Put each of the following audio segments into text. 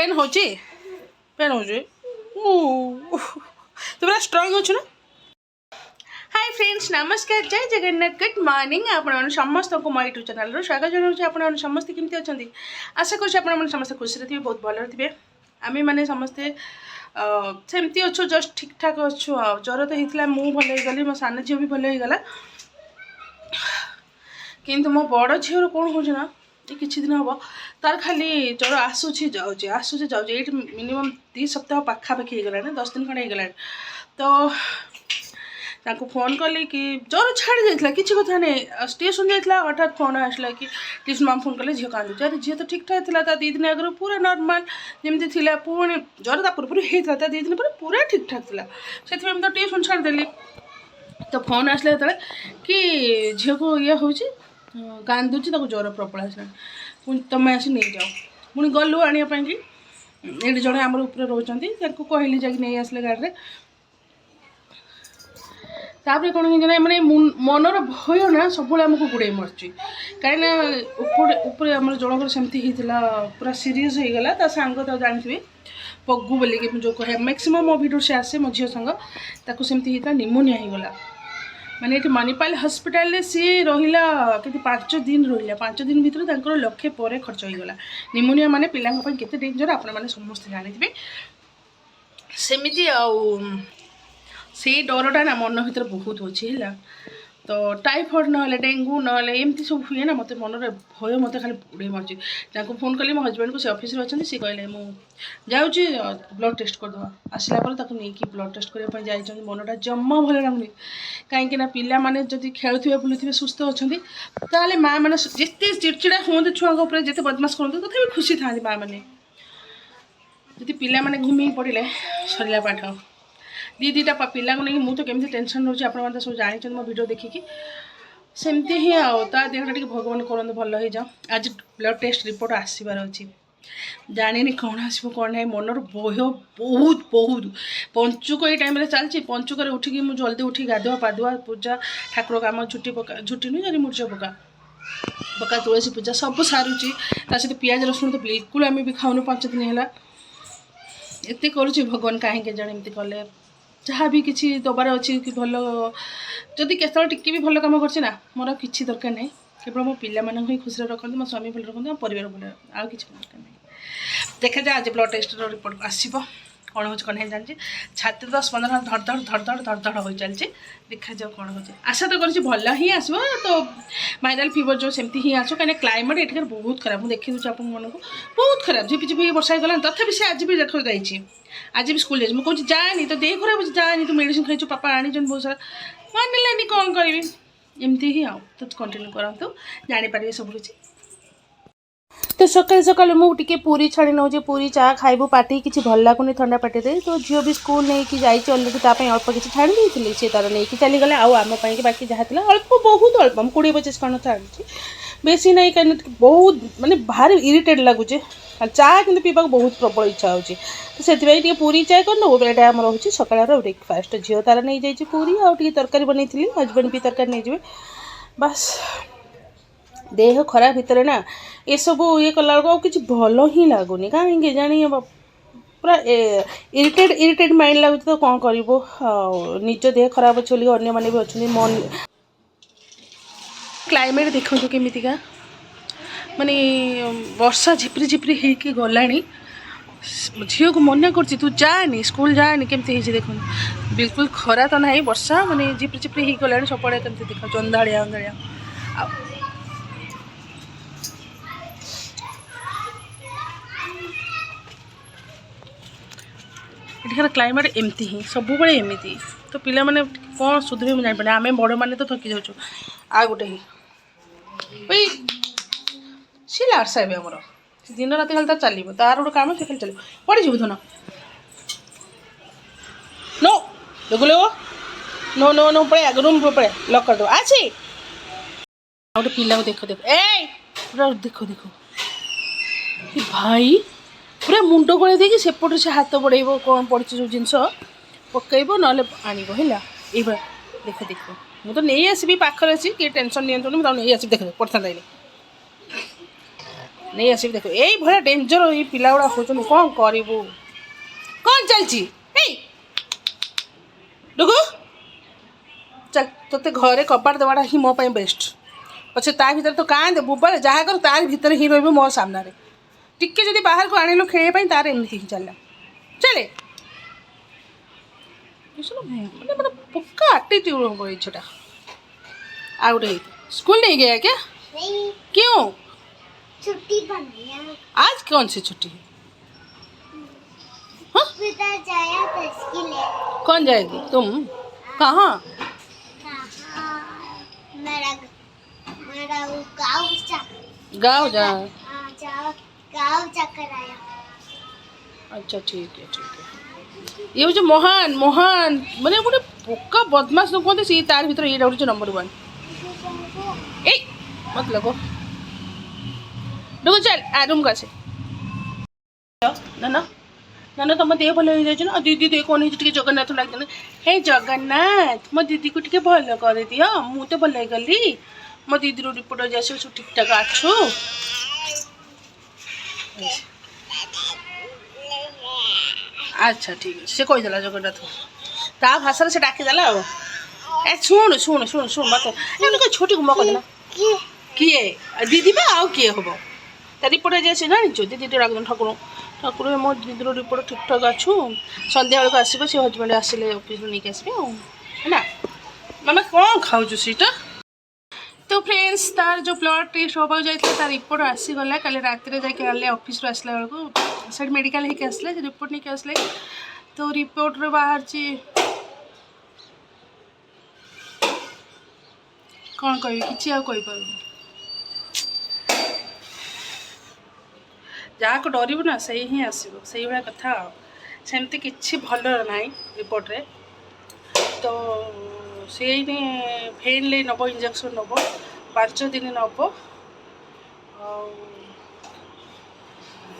Pen हो तू पूरा स्ट्रॉंग हो ना। हाय फ्रेंड्स नमस्कार जय जगन्नाथ गुड मॉर्निंग आपण समस्त को मो यूट्यूब चैनल स्वागत जनाऊँ। आपण समस्त केमती अच्छा आशा कर समस्त खुशी थे बहुत भल थे। आम मैंने समस्ते सेमती अच्छु जस्ट ठीक ठाक अच्छु। ज्वर तो होता मु भल हो गली मो सान झील भी भल हो गला किंतु मो बड़ झीवर कौन हो किसी दिन हम तार खाली ज्वर आसूसी जाऊँच ये मिनिमम 2 सप्ताह पाखापाखि हो गला 10 दिन खंडे हो गला। तो फोन कली कि ज्वर छाड़ी जाता कि कथा नहीं स्टेशन जाता हठात फोन आसला कि ट्यूशन माम फोन कले झील कांदुच। अरे झील तो ठीक ठाक था 2 दिन आगे पूरा नॉर्मल जमी थी पुणी ज्वर ता पूर्व होता 2 दिन पर पूरा ठीक ठाक था से तो ट्यूशन छाड़देली। तो फोन आसला जो कि झील को ये हूँ कांदुच ज्वर प्रबल आसला पुणी तुम आसी नहीं जाओ पुणी गलु आने कि ये जड़े आम ऊपर रोचती कहली जा नहीं आसले गाड़ी तापर कौन मैंने मनर भय ना सब आमको गुड़े मरची कहीं ऊपर आम जनकर सेमती होता पूरा सीरीयस हो गला। ता सांग तो जानते पग्गू बोलिकी जो कहे मैक्सिमम मो भिडियो से आसे मो झील सांग ताकू सेमती होता निमोनिया हो गला माने ये मणिपाल हस्पिटाल सी रहा कि 5 दिन रहा 5 दिन भर 1 लाख पर खर्च हो गला। निमोनिया माने पिलांपाई केते डेंजर आपण मैंने समस्त जानते सेमती से डरटा ना मन भर बहुत अच्छे है। तो टाइफॉइड ना डेंगू ना एमती सब हुए ना मत मन भय मत खाली बुड़े मरची। फोन कली मो हजबैंड को से ऑफिस अच्छे सी कहले मुझे ब्लड टेस्ट करदे आसला नहीं कि ब्लड टेस्ट करने जाइए मनटा जमा भल लगुनि कहीं पिला माने जदि खेलुवे बुलुवे सुस्थ अच्छा माँ मैंने जिते चिड़चिड़ा हमें छुआ जिते बदमाश करते तथा खुशी था माँ मैंने जदि पिला माने घूमी पड़े सरला पाठ 2-2टा पिला को नहीं मुझे केमती टेंशन रोचे आप सब जानते मो वीडियो देखिकी सेमती ही ता देहटा टी भगवान करते भल हो जाओ। आज ब्लड टेस्ट रिपोर्ट आसबार अच्छी जानी कौन आसो कौन ना मनर भय बहुत बहुत पंचुक ये टाइम चलती पंचुक उठिकी मुझे जल्दी उठी गाधुआ पाधुआ पूजा ठाकुर काम झुटी पका झुटी नुह जरी मुर्ज पका तुलसी पूजा सब सारूची सहित पियाज रसुण तो बिल्कुल आम भी खाऊनु 5 दिन है एत करुच्ची भगवान कहीं जाने एमती कले जहाँ भी किसी दबार अच्छी कि भल जदि केत टी भी भल कम कर मोर किसी दरकार नहीं केवल मो पिला ही खुशी रखते मो स्वामी भल रखते मो परिवार भल आउ कि दरकार नहीं। देखा जाए आज ब्लड टेस्ट रिपोर्ट आसो कौन हो कौन जानी छाती 10-15 धड़ धड़ धड़ धड़ हो चलती देखा जाओ कौन हो आशा तो कर भल ही आसो। तो वायरल फीवर जो सेमती ही आसो कहीं क्लाइमेट ये बहुत खराब मुझे देखी दूसरी आपन मन को बहुत खराब झिपी वर्षा गला तथा से आज भी देख जाइए आज भी स्कूल जाए मुझे जाए तो देह खराब जाए तो मेडिसिन खाई पापा आनी बहुत सारा मानिलानी कौन करी एमती ही आओ तो कंटिन्यू करूँ जानीपर सब किसी। तो सकाल सकाल मुझे पूरी छाड़ी नौचे पूरी चा खाइबू पार्टी किसी भल लगुनि ठंडा पार्टी दे तो झील भी स्कूल नहीं जाइए अलरेडी ताप अल्प किसी छाड़ी देती सी तार नहीं चलीगले आम बाकी जहाँ थी अल्प बहुत अल्प 20-25 खंड छाड़ी बेसी नहीं कहीं बहुत मानने भारी इरिटेट लगुचे चा कि पीवा बहुत प्रबल इच्छा हो तो से पूरी चाय कर यहाँ आम रोचे सकाल ब्रेकफास्ट झील तार नहीं जाइए पूरी आगे तरकारी बनई थी हजबैंड भी तरकारी नहीं जाए बस देह खराब भितर ना ये सब ये कला कि भल ही लगुनि कहीं जानी पूरा इरिटेट माइंड लगुच तो कौन कर निज देह खराब अच्छे बोली अन्य भी अच्छा मन क्लाइमेट देखो केमितिका माने वर्षा झिपरी झिपरी होगी गला झील को मना कर तू जानी स्कूल जानी केमती देख बिल्कुल खरा तो ना वर्षा माने झिपरी झिपरी हो गला सब केमती देख अंधाड़िया अंधाड़िया इठर क्लाइमेट एमती ही सब एमती तो पिला माने कौन सुधरे मुझे जान आम बड़ मैंने तो थकी जाऊँ आ गोटे ही सी लार्सा है आमर दिन राति खाली तार चलो तार गोटे कम से खाली चलो पड़े जीव धन नो देखो नो नो नो पड़े रूम पड़े लक कर दो आसी गोटे पिला देख देख ए पूरा देख देख भाई पूरा मुंड गले देखिए सेपटे से हाथ बढ़ेब कौन पड़ी जो जिनस पकईब ना आणव है ये देख देख मुझे तो नहीं आसबि पाखर अच्छी किए टेंशन नहीं मुझे नहीं आसबि देख पड़ता नहीं आसबि देख यही भाया डेंजर ये पिला गुड़ा हो कौन करू कौन चलती डुगु चल तोते घरे कपाट देवाटा ही मो बेस्ट पछे ता भीतर तो काँ दे बुबारे जहाँ कर तार भीतर ही रही मो सामने टिके जदि बाहर को आणिलु खेल तार एमती ही चलला चले मैंने मतलब पक्का एटीट्यूड हो छोटा आउट स्कूल नहीं गया क्या नहीं क्यों छुट्टी बनाया आज कौन सी छुट्टी है हाँ? जाया था इसके लिए कौन जाएगी तुम कहाँ मेरा मेरा गाँव गाँव जा गाँव चक्कर आया अच्छा ठीक है ये जो मोहन मोहन मैंने गोटे पक्का बदमाश लोग कहते सी तार भीतर ये हूँ नंबर 1 ए मत लगो देखो चल आ रूम का से ना ना ना ना तुम देह भल हो जाए दीदी देह कौन है जगन्नाथ लगे हे जगन्नाथ मो दीदी को टे भल कर दियो मु तो भल गली मो दीदी रिपोर्ट जा सब ठीक ठाक अच्छु अच्छा ठीक है से कहीदेला जगन्नाथ ता भाषा से डाकीदेला ए शुण शुण शुण शुण बात छोटी को मक देना किए दीदी बा आउ किए हम ता रिपोर्ट जा से जानी दीदी डाक ठाकुर ठाकुर मो दीदी रिपोर्ट ठीक ठाक अच्छु सन्ध्या बेलू आसो से हजबैंड आसिले ऑफिस नहीं आसबे है मामा कौन खाऊ सीटा तो फ्रेंड्स तार जो ब्लड टेस्ट होगा जाता तार रिपोर्ट आसीगला कल रात जाके ऑफिस आसला बेलू से मेडिकल होके आसले रिपोर्ट नहीं आसले तो रिपोर्ट रे बाहर कौन कह कि आईपर जहाँ को डर ना से ही आसो से भाया कथा सेमती किसी भल ना रिपोर्ट रे तो से भेन ले नब इंजेक्शन नब 5 दिन नब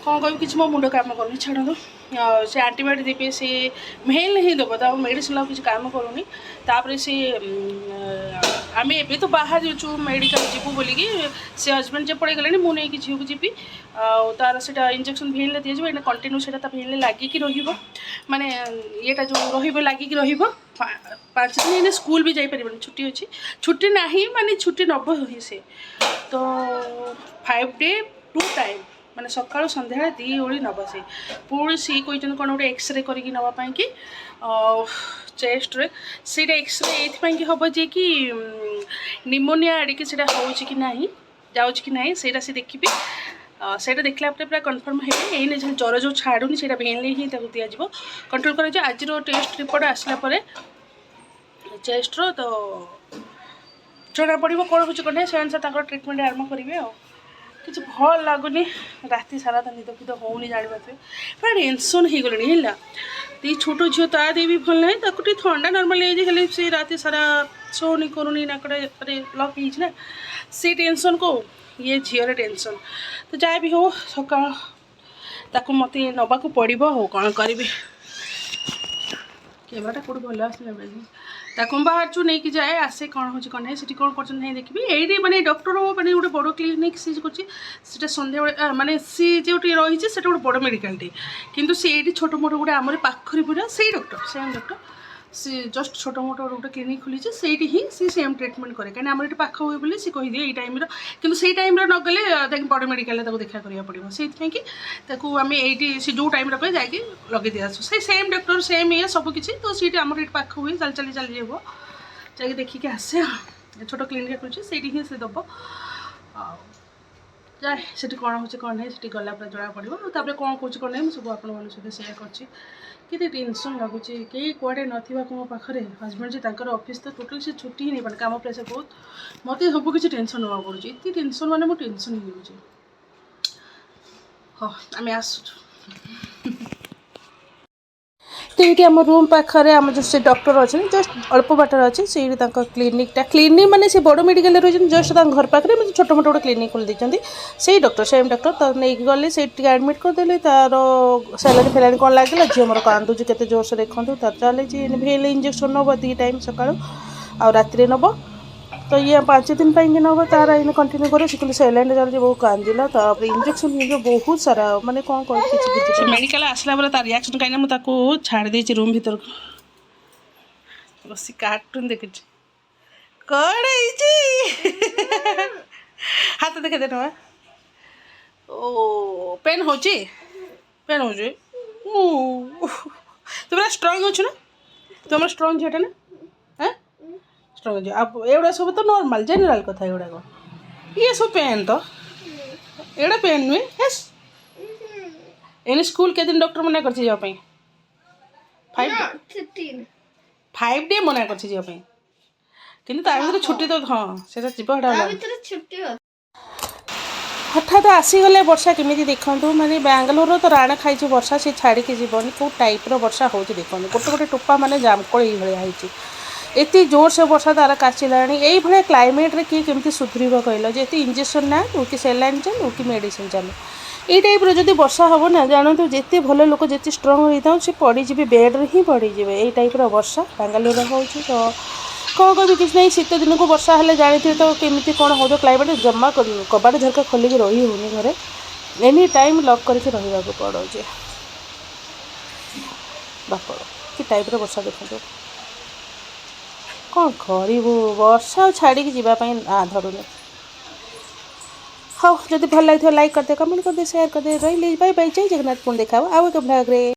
कौन कह कि मो मुंड काम कर छाड़ से आंटीबायोटिक देवे से भेन ही देव तो मेडिसिन किसी काम करूनी तापर से आम ए तो बाहर जाऊँ मेडिकल जीवु बोलिकी से हजबैंड जब पड़े गले मुझे झील को जीवी तार से इंजेक्शन भेन दी जाए कंटिन्यू से भेन लगिकी माने ये जो लगिकी 5 दिन स्कूल भी जापर छुट्टी अच्छी छुट्टी ना माने छुट्टी नब ही से तो 5 डे 2 टाइम माने सकाळु संध्या 2 ओली नब से पुणी सी कहते कौन गोटे एक्सरे करके नापी कि चेस्ट रे सीटा एक्सरे ये हम जे कि निमोनिया आड़िके से कि ना जाऊँ कि ना से देखी सेटा देखला पूरा कन्फर्म है ज्वर जो छाड़ूनी से भेनले ही दि जाव कंट्रोल कर आज टेस्ट रिपोर्ट आसला चेस्ट रो तो जना पड़ो कौन हो कौन से अनुसार ट्रिटमेंट आरम्भ करेंगे किसी भल लगुनि राति सारा तो निद फिद होनी जानते पूरा टेंशन हो गले है छोट झील ता दे भी भल ना ठंडा नर्माल खाली से राति सारा शोनी करूनी नाकड़े लक ना से टेंशन को ये झील टेंशन तो जहाँ भी हो सका मत नवा पड़ो हो कौन करी कैमराटा कौट भल आसला बाहर चु नहीं जाए आसे कौन हो कौन है कौन कर देखी ये मैंने डॉक्टर मैंने गोटे बड़ क्लिनिक सी कर सन्ध्या माने सी जो रही है गोटे बड़ मेडिकल टे किंतु से छोट मोट गोटे आम पाखरी पूरा से डॉक्टर सेम डॉक्टर सी जस्ट छोट मोट गोटे क्लिनिक खोली से ही सी सेम ट्रिटमेंट करे कहीं आम ये पाख हुए बोली सी कहीदिए ये टाइम कि से टाइम न गले बड़ मेडिकल देखा करा पड़ो से आम ये जो टाइम रखे जाकि लगे दि आसो से सेम डॉक्टर सेम ये सबकि तो सीट आम ये पाख हुए चल चली चली जाव जाकि देखिए आसे छोट क्लिनिक खोली से ही से दब जाए से कौन हो कौन है से गला जना पड़ो कौन कौन कौन नहीं सब आप सहित सेयार कर टेंशन लगुच कई कड़े ना मो पाखे हजबैंड जी तर ऑफिस तो टोटल से छुट्टी ही नहीं पाने काम प्रेसर बहुत मत सब किसी टेंशन ना पड़े ये टेंशन माने मुझे टेंशन हो हाँ आम आसु तो ये आम रूम पाखे आम जो से डॉक्टर अच्छे जस्ट अल्प बाटर अच्छे से क्लिनिक माने से बड़ मेडिकल रही जस्ट घर पाखे छोट मोट गोटे क्लिनिक खोल देते से डॉक्टर सेम डॉक्टर तो नहीं गले से एडमिट करदे तार सैलानी फैलानी कौन लगे झील मोर कांदुची केते जोर से देखूँ तार चले भेल इंजेक्शन नब 2 टाइम सका आ राति नब तो ये 5 दिन कि नब तार इन कंटिन्यू करे से सैलाइन चलती बहुत कांदिला इंजेक्शन बहुत सारा माने कौन कर मेडिकल आसला बेले तार रिएक्शन कहीं मुझे छाड़ देती रूम भीतर बस कार्टून देखी कौन हाथ देखे दे ना ओ पेन हो पेन हो तू पूरा स्ट्रंग हो ना तुम स्ट्रंग झीटा ना हाँ स्ट्रंग अब एगुड़ा सब तो नॉर्मल जनरल कथा एगुड़ा ये सब पेन तो एड़ा पेन नुहे यस एने स्कूल के दिन डॉक्टर मना कर 5 डे मना कर कि छुट्टी तो हाँ से छुट्टी हठात आसीगले वर्षा केमी देखूँ माने बांगालोर तो राण खाई वर्षा सी छाड़ी जीवन कौ टाइप वर्षा हो देखो गोटे गोटे टोपा माने जामकोल ये एत जोर से वर्षा तार काचिला यही भाया क्लाइमेट रे किए केमती सुधर कहल जे इंजेक्शन ना कि सैलाइन चल कि मेडिसिन चल ये टाइप जब वर्षा हम ना जानतु जिते भल लोक जिते स्ट्रंग होता हूँ सी पड़े बेड्रे ही पड़े यही टाइप वर्षा बांगालोर हो तो कौन कह किसी ना शीत दिन को वर्षा हेल्ले जानी तो केमी कौन हो क्लाइमेट जमा कबाड़ झरका खोलिक रही होनी घरे एनी टाइम लॉक करके रहा पड़े बाप कि टाइप वर्षा देखो कौन करू वर्षा छाड़ी जावाई ना धरुनी हाँ जब भल लगे लाइक करदे कमेंट करदे शेयर करदे रही बाय बाय जय जगन्नाथ पुणी देखा आउ एक ब्लॉग रे।